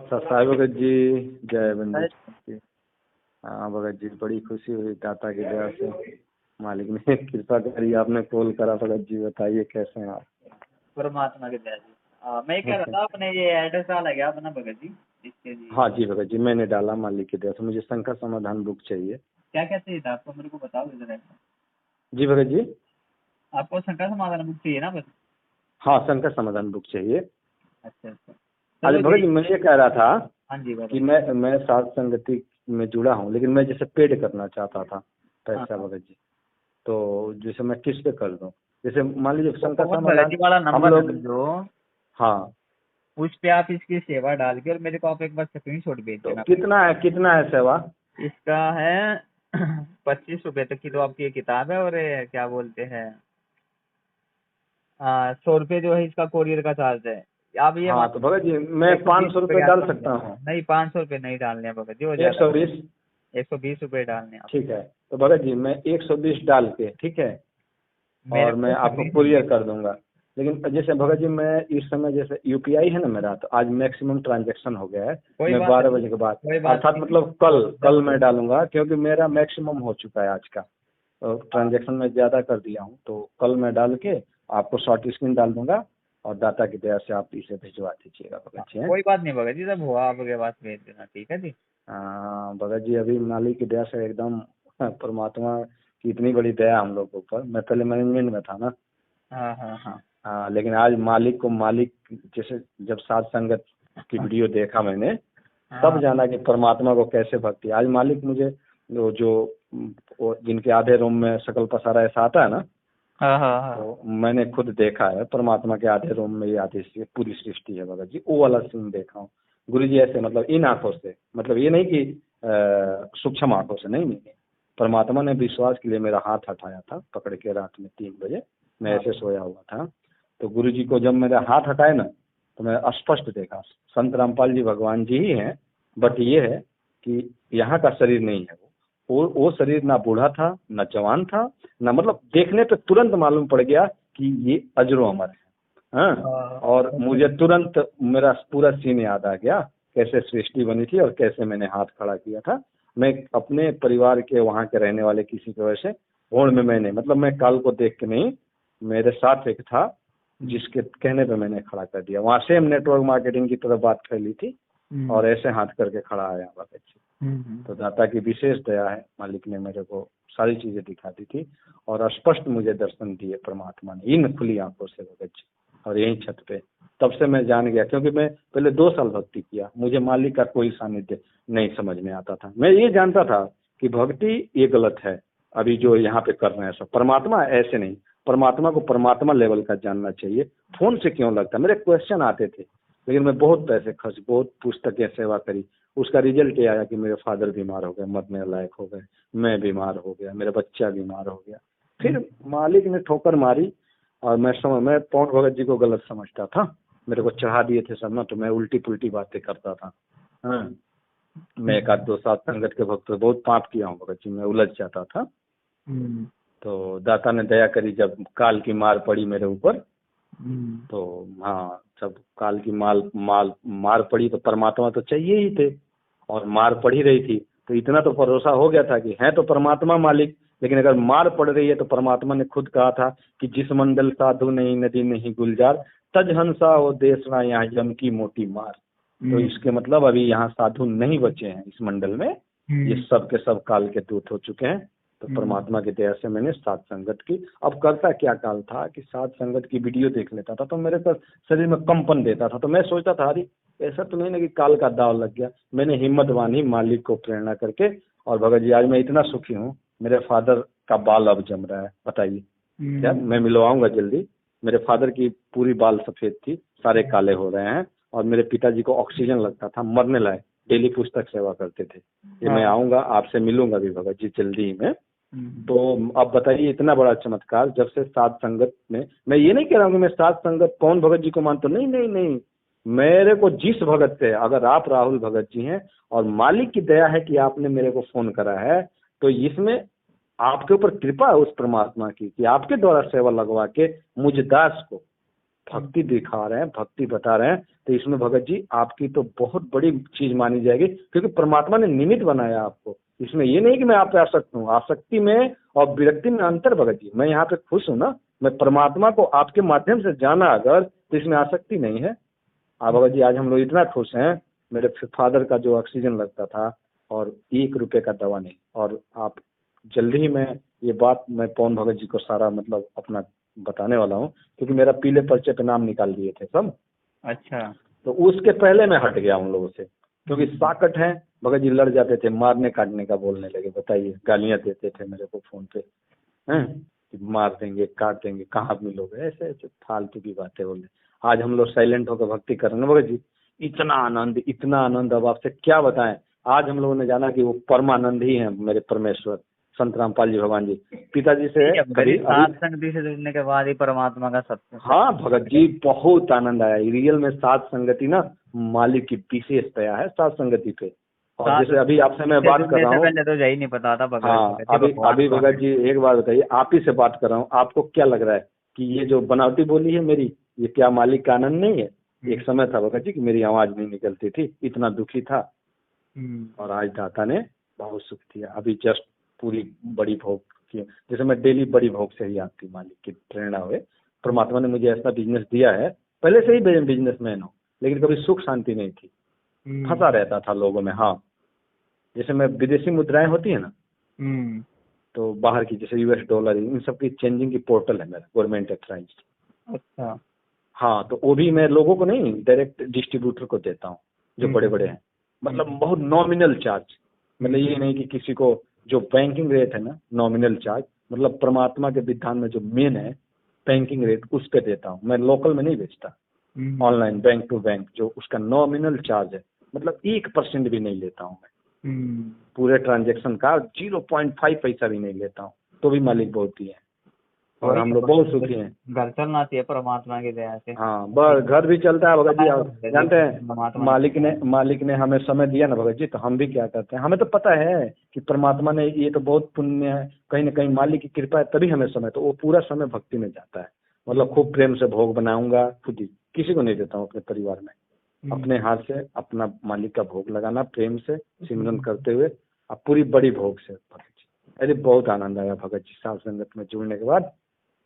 साई भगत जी, जय बंदी जी। हाँ भगत जी, बड़ी खुशी हुई दाता की दया से, मालिक ने कृपा करी, आपने कॉल करा। भगत जी बताइए कैसे हैं आप? परमात्मा की दया जी। मैं कह रहा था आपने ये एड्रेस डाला क्या अपना भगत जी इसके लिए? हाँ जी भगत जी, मैंने डाला मालिक की दया से। मुझे शंकर समाधान बुक चाहिए। क्या क्या चाहिए था आपको, मेरे को बताओ जरा। जी भगत जी। आपको शंकर समाधान बुक चाहिए ना बस? हाँ, शंकर समाधान बुक चाहिए। अच्छा अच्छा, अरे चलो भगत जी। जी, मैं ये कह रहा था हाँ जी कि बताओ। मैं साध संगति में जुड़ा हूँ, लेकिन मैं जैसे पेड करना चाहता था हाँ पैसा हाँ, भगत जी। तो जैसे मैं किस पे कर दूँ? जैसे मान लीजिए तो शंकर पवन भगत समाधान जी वाला हम नंबर है लोग। ना जो, हाँ, उस पे आप इसकी सेवा डाल के और मेरे को आप एक बार स्क्रीनशॉट भेज तो देना। कितना है सेवा? इसका है 25 रुपए तक की तो आपकी ये किताब है, और ये क्या बोलते हैं 100 रुपये जो है इसका कोरियर का चार्ज है। आप ये हाँ मान तो भगत जी, मैं 120 रुपये 500 रुपये के डाल आसपास सकता हूँ। नहीं, 500 रुपये नहीं डालने हैं भगत जी, वो ज्यादा। 120। 120 रुपये डालने हैं आप। ठीक है, तो भगत जी मैं 120 डाल के, ठीक है, मेरे और मैं को आपको स्क्रीन। कुरियर कर दूंगा। लेकिन जैसे भगत जी, मैं इस समय जैसे यूपीआई है ना मेरा, तो आज मैक्सिमम ट्रांजैक्शन हो गया है। कोई मैं बात 12 नहीं, बजे के बाद, कोई बात अर्थात नहीं। मतलब वो कल जब मैं डालूंगा, क्योंकि मेरा मैक्सिमम हो चुका है आज का। तो हाँ, ट्रांजैक्शन में ज़्यादा कर दिया हूँ, तो कल मैं डाल के आपको शॉर्ट स्क्रीन डाल दूंगा, और दाता की दया से आप इसे भिजवा दीजिएगा भगत जी। हैं? कोई बात नहीं भगत जी, जब हुआ आपके पास भेज देना, ठीक है जी। हाँ भगत जी, अभी मालिक की दया से एकदम परमात्मा की इतनी बड़ी दया हम लोग के ऊपर। मैं पहले मैनेजमेंट में था ना। हाँ हाँ हाँ हाँ, लेकिन आज मालिक जैसे जब साध संगत की वीडियो देखा मैंने, तब हाँ जाना कि परमात्मा को कैसे भक्ति। आज मालिक मुझे वो जिनके आधे रूम में सकल पसारा ऐसा आता है ना, हाँ हाँ हाँ। तो मैंने खुद देखा है परमात्मा के आधे रूम में ये आधी पूरी सृष्टि है भगत जी। वो वाला सीन देखा हूँ गुरु जी, ऐसे मतलब इन आंखों से, मतलब ये नहीं कि सूक्ष्म आंखों से, नहीं नहीं नहीं। परमात्मा ने विश्वास के लिए मेरा हाथ हटाया था पकड़ के, रात में 3 बजे मैं हाँ ऐसे सोया हुआ था। तो गुरु जी को जब मेरा हाथ हटाए ना, तो मैं स्पष्ट देखा संत रामपाल जी भगवान जी ही हैं। बट ये है कि यहाँ का शरीर नहीं है। वो शरीर ना बूढ़ा था, ना जवान था, ना, मतलब देखने पे तुरंत मालूम पड़ गया कि ये अजरो अमर है। हाँ, और मुझे तुरंत मेरा पूरा सीन याद आ गया, कैसे सृष्टि बनी थी और कैसे मैंने हाथ खड़ा किया था। मैं अपने परिवार के, वहाँ के रहने वाले किसी की वजह से भोर में मैंने, मतलब मैं काल को देख के नहीं, मेरे साथ एक था जिसके कहने पे मैंने खड़ा कर दिया। वहाँ सेम नेटवर्क मार्केटिंग की तरफ बात फैली थी, और ऐसे हाथ करके खड़ा आया भगत जी। तो दाता की विशेष दया है, मालिक ने मेरे को सारी चीजें दिखा दी थी, और स्पष्ट मुझे दर्शन दिए परमात्मा ने इन खुली आंखों से भगत जी, और यही छत पे। तब से मैं जान गया, क्योंकि मैं पहले 2 साल भक्ति किया, मुझे मालिक का कोई सानिध्य नहीं समझ में आता था। मैं ये जानता था कि भक्ति ये गलत है, अभी जो यहाँ पे कर रहे हैं सब। परमात्मा ऐसे नहीं, परमात्मा को परमात्मा लेवल का जानना चाहिए। फोन से क्यों लगता, मेरे क्वेश्चन आते थे। लेकिन मैं बहुत पैसे खर्च, बहुत पुस्तकें सेवा करी, उसका रिजल्ट ये आया कि मेरे फादर बीमार हो गए, मरने लायक हो गए, मैं बीमार हो गया, मेरा बच्चा बीमार हो गया। फिर मालिक ने ठोकर मारी, और मैं पौन भगत जी को गलत समझता था। मेरे को चढ़ा दिए थे सब ना, तो मैं उल्टी पुल्टी बातें करता था। हाँ, मैं 1-2 साल संगत के भक्त बहुत पाप किया हूँ भगत जी, मैं उलझ जाता था। तो दाता ने दया करी, जब काल की मार पड़ी मेरे ऊपर, तो हाँ, जब काल की मार पड़ी, तो परमात्मा तो चाहिए ही थे, और मार पड़ ही रही थी, तो इतना तो भरोसा हो गया था कि है तो परमात्मा मालिक। लेकिन अगर मार पड़ रही है तो परमात्मा ने खुद कहा था कि जिस मंडल साधु नहीं, नदी नहीं गुलजार, तज हंसा हो देसना यहाँ यम की मोटी मार। तो इसके मतलब अभी यहाँ साधु नहीं बचे हैं इस मंडल में, ये सब के सब काल के दूत हो चुके हैं। तो परमात्मा की दया से मैंने साध संगत की। अब करता क्या काल था कि साध संगत की वीडियो देख लेता था, तो मेरे पर शरीर में कंपन देता था। तो मैं सोचता था, अरे ऐसा तो नहीं ना कि काल का दाव लग गया। मैंने हिम्मत बांधी मालिक को प्रेरणा करके, और भगत जी आज मैं इतना सुखी हूँ। मेरे फादर का बाल अब जम रहा है, बताइए क्या, मैं मिलवाऊंगा जल्दी। मेरे फादर की पूरी बाल सफेद थी, सारे काले हो रहे हैं। और मेरे पिताजी को ऑक्सीजन लगता था, मरने लायक, डेली पुस्तक सेवा करते थे। ये मैं आऊंगा, आपसे मिलूंगा भी भगत जी जल्दी ही में। तो अब बताइए, इतना बड़ा चमत्कार जब से साध संगत में, मैं ये नहीं कह रहा हूँ कि मैं साध संगत पवन भगत जी को मानता, नहीं नहीं नहीं। मेरे को जिस भगत से, अगर आप राहुल भगत जी हैं और मालिक की दया है कि आपने मेरे को फोन करा है, तो इसमें आपके ऊपर कृपा है उस परमात्मा की कि आपके द्वारा सेवा लगवा के मुझ दास को भक्ति दिखा रहे हैं, भक्ति बता रहे हैं, तो इसमें भगत जी आपकी तो बहुत बड़ी चीज मानी जाएगी, क्योंकि परमात्मा ने निमित्त बनाया आपको। इसमें ये नहीं कि मैं आप पे आसक्त हूँ, आसक्ति में और विरक्ति में अंतर भगत जी। मैं यहाँ पे खुश हूँ ना, मैं परमात्मा को आपके माध्यम से जाना अगर, तो इसमें आसक्ति नहीं है। भगत जी आज हम लोग इतना खुश हैं, मेरे फादर का जो ऑक्सीजन लगता था और 1 रुपए का दवा नहीं, और आप जल्दी ही मैं ये बात मैं पवन भगत जी को सारा मतलब अपना बताने वाला हूँ, क्योंकि मेरा पीले पर्चे पे नाम निकाल दिए थे सब। अच्छा। तो उसके पहले मैं हट गया उन लोगों से, क्योंकि साकट है भगत जी, लड़ जाते थे, मारने काटने का बोलने लगे। बताइए, गालियां देते थे मेरे को फोन पे, हैं कि मार देंगे काट देंगे, कहाँ मिलोगे, ऐसे ऐसे फालतू की बातें बोले। आज हम लोग साइलेंट होकर भक्ति कर रहे हैं भगत जी, इतना आनंद अब आपसे क्या बताएं। आज हम लोगों ने जाना कि वो परमानंद ही है मेरे परमेश्वर संत रामपाल जी भगवान जी। पिताजी से कभी सात संगति से जुड़ने के बाद ही परमात्मा का सत्य। हाँ भगत जी, बहुत आनंद आया रियल में। सात संगति ना मालिक की विशेष दया है सात संगति पे। और जैसे अभी आपसे मैं बात कर रहा हूँ, पहले तो यही नहीं पता था भगत। हाँ अभी भगत जी एक बात बताइए, आप ही से बात कर रहा हूँ, आपको क्या लग रहा है कि ये जो बनावटी बोली है मेरी, ये क्या मालिक का आनंद नहीं है? एक समय था भगत जी कि मेरी आवाज नहीं निकलती थी, इतना दुखी था, और आज दाता ने बहुत सुख दिया। अभी जस्ट पूरी बड़ी भोग की, जैसे मैं डेली बड़ी भोग से ही आती, मालिक की प्रेरणा हुए परमात्मा ने मुझे ऐसा बिजनेस दिया है। पहले से ही बिजनेसमैन हूँ, लेकिन कभी सुख शांति नहीं थी, फंसा रहता था लोगों में। हाँ, जैसे मैं विदेशी मुद्राएं होती है ना, तो बाहर की जैसे US डॉलर, इन सब की चेंजिंग की पोर्टल है मेरा, गवर्नमेंट अथराइज्ड। अच्छा। हाँ, तो वो भी मैं लोगों को नहीं, डायरेक्ट डिस्ट्रीब्यूटर को देता हूँ जो बड़े बड़े हैं, मतलब बहुत नॉमिनल चार्ज। मतलब ये नहीं कि किसी को, जो बैंकिंग रेट है ना नॉमिनल चार्ज, मतलब परमात्मा के विधान में जो मेन है बैंकिंग रेट, उस पे देता हूँ मैं, लोकल में नहीं बेचता। ऑनलाइन बैंक टू बैंक जो उसका नॉमिनल चार्ज है, मतलब 1% भी नहीं लेता हूँ मैं पूरे ट्रांजेक्शन का, 0.5 पैसा भी नहीं लेता हूँ, तो भी मालिक बहुत ही है, और हम लोग बहुत सुखी हैं। घर चलना चाहिए परमात्मा की दया से। हाँ बस, घर भी चलता है भगत जी। जानते हैं मालिक ने हमें समय दिया ना भगत जी, तो हम भी क्या करते हैं, हमें तो पता है कि परमात्मा ने, ये तो बहुत पुण्य है, कहीं ना कहीं मालिक की कृपा है तभी हमें समय, तो वो पूरा समय भक्ति में जाता है। मतलब खूब प्रेम से भोग बनाऊंगा, खुद ही, किसी को नहीं देता हूँ अपने परिवार में, अपने हाथ से अपना मालिक का भोग लगाना, प्रेम से सिमरन करते हुए, अब पूरी बड़ी भोग से भगत जी। अरे बहुत आनंद आया भगत जी साथ संगत में जुड़ने के बाद।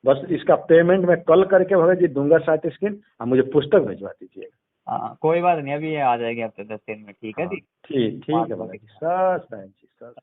बस इसका पेमेंट मैं कल करके भगत जी दूंगा 60 स्क्रीन, आप मुझे पुस्तक भिजवा दीजिएगा। हाँ कोई बात नहीं, अभी ये आ जाएगी हफ्ते 10 दिन में। ठीक है जी, ठीक है भगत जी, सर जी, सर।